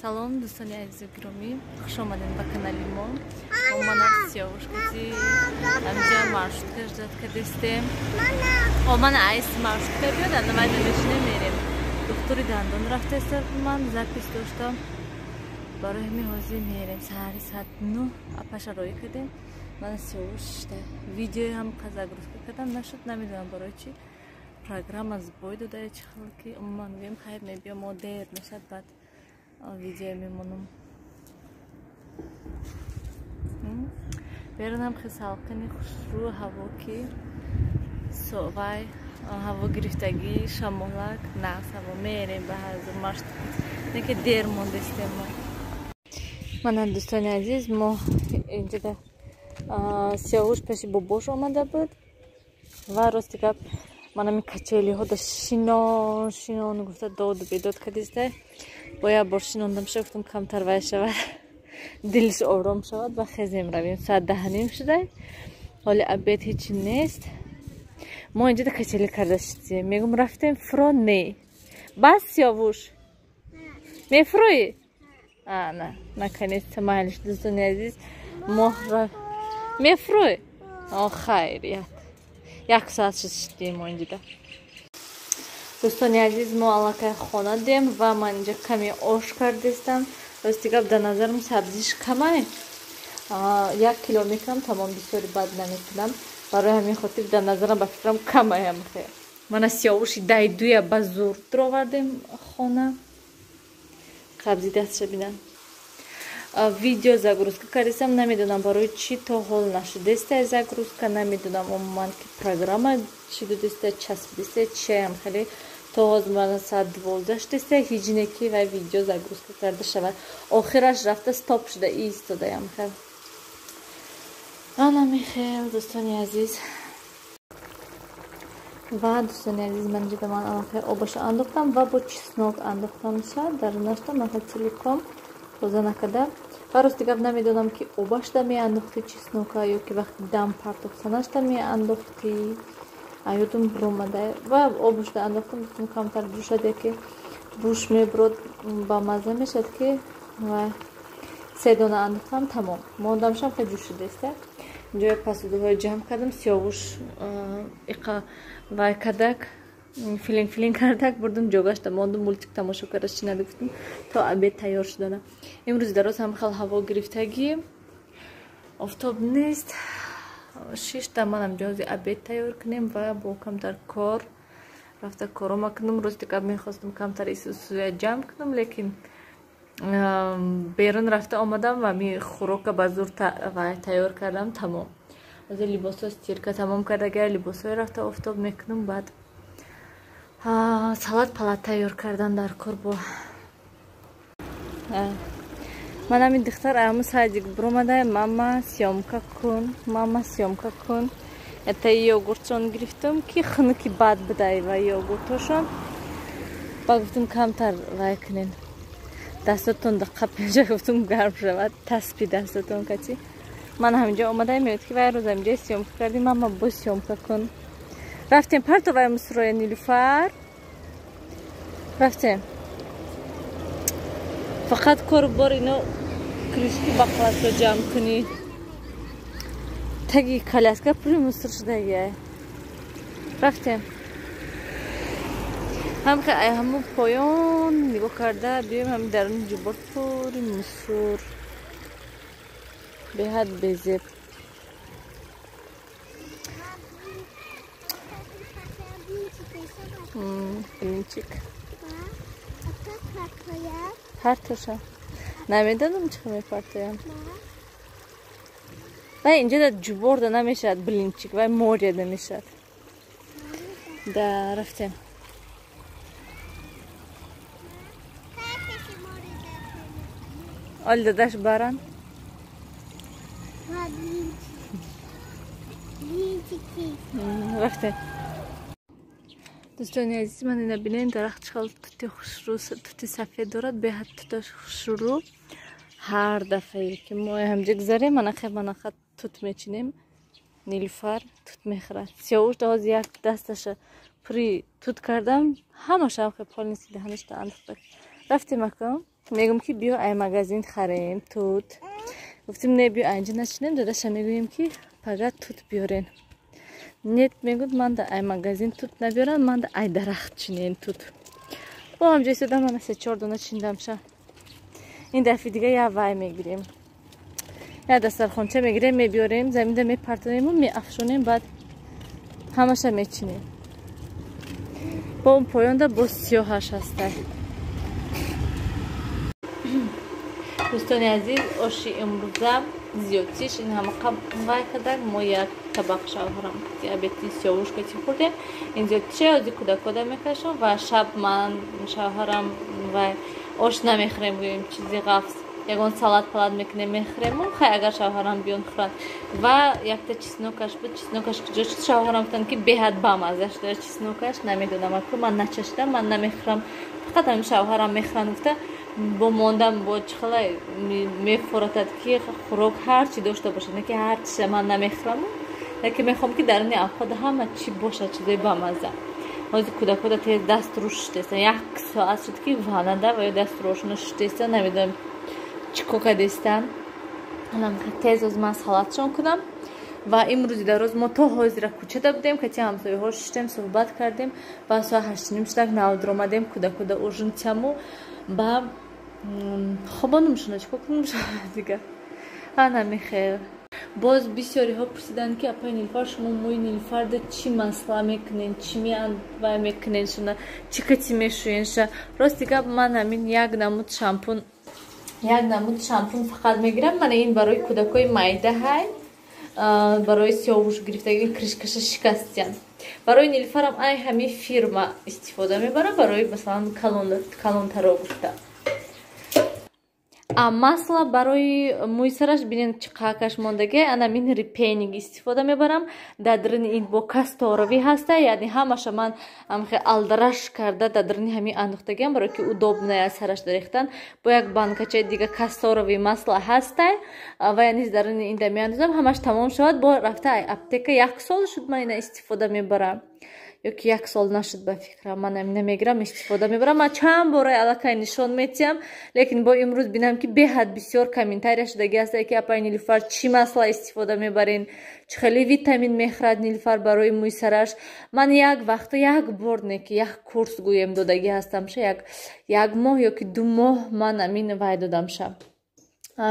Салом, дӯстони азизи гиромӣ, хуш омадед ба канали мо. Ман аз Сиёвушкати амҷа маршрутка ждат кардистем. Ман айс маршрутка биёд, анавай намешинем мерем. Духтури дандон рафтаистам, ман запис доштам. Барои ҳамин ҳозир мерем. Саҳари саат 9 апаша роӣ кардем. Ман аз Сиёвуш видеои ҳам загрузка кардам, нашуд, намедонам барои чӣ. Программа збой дода ё чӣ хел ки умуман гӯем хайр мебиём, мо дер мешад баъд видео мемонам. Берун ҳам хел салқини хушрӯ ҳаво ки вай ҳаво гирифтагӣ шамолак нағз ҳаво мерем ба ҳазир маршрут не ки дер мондестем. Манам дӯстони азиз, мо инҷода Сиёвуш пеши бобош омада буд ва рости гап манами качелиҳо да шинон гуфта доду бедод кардиста. Бояд бор шинондам шуд, гуфтам камтар вай шавад, дилш ором шавад ва хезем равем. Саат 10:30 шуда, ҳоли обед ҳечи нест. Мо инҷода качели карда шидем. Мегум рафтем фро не. Бас Сиёвуш? Мефроӣ? Не, наконец-то майлиш дӯстони азиз. Мо мефроӣ? Хайрият. 1 соат шидем мо инҷода. Дӯстони азиз, мо аллакай хона дем ва ман инҷа каме ош кардистам. Рости гап дар назарам сабзиш камай. 1 кило мекунам, тамом бисёри бад наметунам. Барои ҳамин хотир дар назарам ба фикрам камаям. Ман аз Сиёвуши дайдуя ба зур дровардем хона. қабзи дастша бинан. Видео загрузка кардистам, намедонам барои чӣ то ҳол нашудеста загрузка, намедонам умуман ки программа чӣ дудеста, часпидеста, чиям хеле то ҳозир ман саат 12 шудеста, ҳеҷ не ки вай видео загрузка карда шавад. Охираш рафта стоп шуда истодаям. Анами хел дӯстони азиз. Ва дӯстони азиз, ман инҷода ман аллакай обаша андохтам ва бо чеснок андохтам шад. Дар нашта ман целиком тоза накарда. Ва рости гап намедонам ки обашда меандохти чеснока ё ки вақти дам партоф санашда меандохти. Аёдум бромада ва обашда андохтам, гуфтам камтар ҷӯшад, яке бӯш мебурод ба маза мешад ки ва 3 дона андохтам, тамом. Мондамшам ка ҷӯшидеста. Инҷо пасудҳои ҷамъ кардам. Сиёвуш иқа вай кардак, филин кардак, бурдум ҷогашда мондум мультик тамошо карда шинада, гуфтам то обед тайёр шудана. Имрӯзи дароз ҳам хел ҳаво гирифтагӣ, офтоб нест. 6 манам ҷози обед тайёр кунем ва бо камтар кор рафта корома кунам. Рости гап мехостам камтар исусуя ҷамъ кунам, лекин берун рафта омадам ва ми хӯрока ба зур тайёр кардам, тамом. ҳозир либосҳо стирка тамом карда гая либосҳои рафта офтоб мекунам, баъд салат палат тайёр кардан дар кор бо. Ман ҳамин духтар аму садик буромада, мама съёмка кун. Это йогуртшон гирифтам ки хунуки бад будай ва йогуртошон. Ба гуфтам камтар вай кунен. Дастотон да қапинҷа гуфтам гарм шавад, таспи дастотон качи. Ман ҳаминҷа омада меёд ки вай рӯз ҳаминҷа съёмка кардим, мама бо съёмка кун. Рафтем партовай мусроя Нилуфар. Рафтем. Фақат кору бор ино кришки бақласо ҷамъ кунӣ. Таги коляска пури мусор шудагия. Рафтем. ҳам хе ай ҳамун поён нигоҳ карда биём ҳамин даруни ҷубор пури мусор. Беҳад безеб. Блинчик. Партоша. Намедонам чиқа мепартоям. Вай инҷода ҷуборда намешавад блинчик, вай морияда мешавад. Да, рафтем. Оли дадаш баран. Рафтем. дӯстони азиз, ман ина бинем дарахт чиқал тути хушрӯ, тути сафед дорад, беҳад тута хушрӯ. Ҳар дафъае ки мо ҳамҷа гузарем, манаха тут мечинем. Нилуфар тут мехӯрад. Сиёвуш ҳоз як дасташа пури тут кардам, ҳамаша ҳам хел пол нест, даҳанашда андохта. Рафтем акам? میگم که بیا ای مغازین خریم توت. گفتیم نه بیا اینجا نشینیم داداشم میگویم که فقط توت بیارین. نیت میگود من در ای مغازین توت نبیارم من در ای درخت چینین توت. با هم جای سودم من 3-4 دونه چیندم شم. این دفعه دیگه یا وای میگیریم. یا دسترخوانچه میگیریم میبیاریم زمین میپرتونیم و میافشونیم بعد همش میچینیم. با اون پایان دا با 38 هسته. دوستان عزیز آشی امروزم زیادیش این همه قبل کردن ما یک طبق شوهرم دیابتی سیاوش کتی خوردیم این زیادیش از کودکودا میکشم و شب من شوهرم و آش نمیخوریم گویم چیزی قفص یگان سالاد پلاد میکنیم میخوریم خیلی اگر شوهرم بیان خورد و یک تا چیزنوکش بود چیزنوکش کجا شد شوهرم گفتن که بهت بام ازش داره چیزنوکش نمیدونم اکنون من نچشتم من نمیخورم فقط هم شوهرم میخورن گفته با ماندم با چخلای میفراتد که خوراک هر چی داشته باشه نه که هر چی من نمیخورم لیکن میخوام که درون افکار همه چی باشه چیزای بامزه از کودکودا تیز دست روش شتیستن یک ساعت شد که واننده و دست روشون شتیستن نمیدونم چیکو کدیستن الان تیز از من سالاتشون کنم و امروز در روز ما تا حاضر کوچه بودیم که همسایه ها شدیم صحبت کردیم و ساعت 8:30 شد نود آمدیم کودکودا اورژن تیمو با خوابانمشون چیکار کنم دیگه انا میخیر باز بسیاری ها پرسیدن که اپای نیلوفر شما موی نیلوفر ده چی مسئله میکنین چی میانوای میکنین شونه چی کتی میشوینشه راست دیگه من همین یک نمود شامپون فقط میگیرم من این برای کودکای مایده های برای سیاوش گرفتگی کرشکش شکستیان برای نیلوفرم ای همین فیرما استفاده میبرم برای مثلا کلون ترا گفته масла барои мӯи сараш бинен чӣ қакаш мондагӣ ана мин репейнинг истифода мебарам дадрини ин бо касторовӣ ҳаста яъни ҳамаша ман амхе алдараш карда дадрини ҳамин андохтагиам барое ки удобная сараш дарехтан бо як банкачаи дига касторовӣ масла ҳаста ва яъни дарини инда меандозам ҳамаш тамом шавад бо рафта аптека як сол шуд ман ина истифода мебарам ёки як сол нашуд ба фикрам ман намегирам истифода мебарам ман чанд бора аллакай нишон метиҳам лекин бо имрӯз бинам ки беҳад бисёр комментария шудаги ҳаста ки апай нилуфар чӣ масла истифода мебарин чӣ хеле витамин мехӯрад нилуфар барои мӯи сараш ман як вақта як бор не ки як курс гӯем додагӣ ҳастамша як моҳ ёки 2 моҳ ман амин вай додамша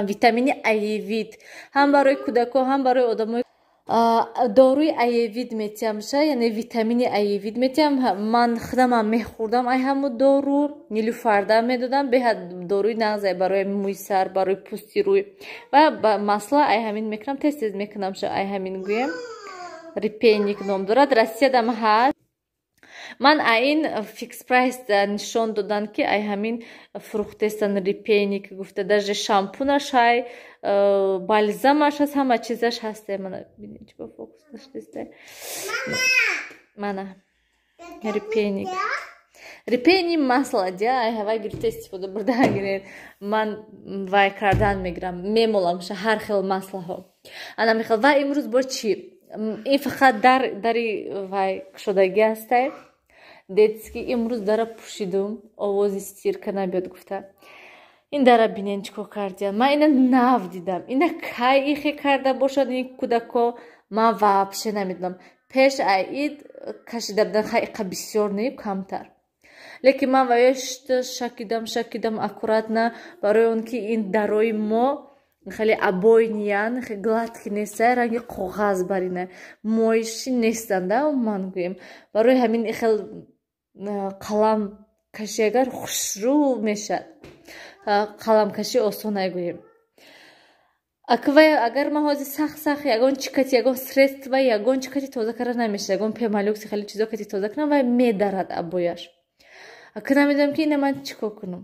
витамини аевит ҳам барои кӯдако ҳам барои одамои доруи аевид метиҳамша яъне витамини аевид метиҳам ман худамам мехӯрдам ай ҳаму дору нилуфарда медодам беҳад доруи нағзе барои мӯи сар барои пӯсти рӯй ва масла ай ҳамин мекунам тез мекунамша ай ҳамин гӯем репейник ном дорад россиядам ҳаст ман аин фикс прайс нишон додан ки ай ҳамин фурӯхтестан репейник гуфта даже шампунаш ай бальзамаш ҳаст ҳама чизаш ҳаст мана бинед ба фокус даштеста мана репейник масла дия ай ҳавай гирифта истифода бурдагиред ман вай кардан мегирам мемоламша ҳар хел маслаҳо ана мехел ва имрӯз бо чӣ ин фақат дари вай кушодагӣ ҳастай дедиски имрӯз дара пӯшидум овози стирка набиёд гуфта ин дара бинен чӣ кор кардиам ман ина нав дидам ина кай ихе карда бошад ин кӯдако ман вообще намедонам пеш аид кашида будан хайқа бисёр не камтар лекин ман ваё шакидам аккуратно барои он ки ин дарои мо хеле обойниян хеле гладки неста ранги коғаз барина моиши нестанда ман гӯем барои ҳамин хел қалам каши агар хушрӯ мешад қаламкаши осон нагӯем агар ман ҳозир сахт ягон чикати ягон средства ягон чикати тоза карда намешад ягон пемалюкси хеле чизо кати тоза кунам вай медарад абояш ака намедонам ки ина ман чӣ кор кунам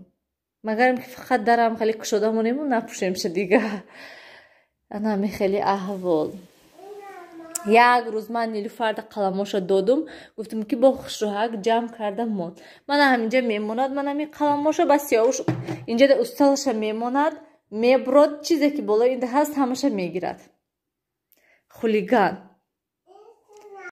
магарам ки фақат дарам хеле кушода монему напӯшемша дига анами хеле аҳвол як рӯз ман нилуфарда қаламоша додум гуфтам ки бо хушрӯҳак ҷамъ карда мон мана ҳаминҷа мемонад ман ҳамин қаламоша ба сиёвуш инҷада усталаша мемонад мебурад чизе ки болои инда ҳаст ҳамаша мегирад хулиган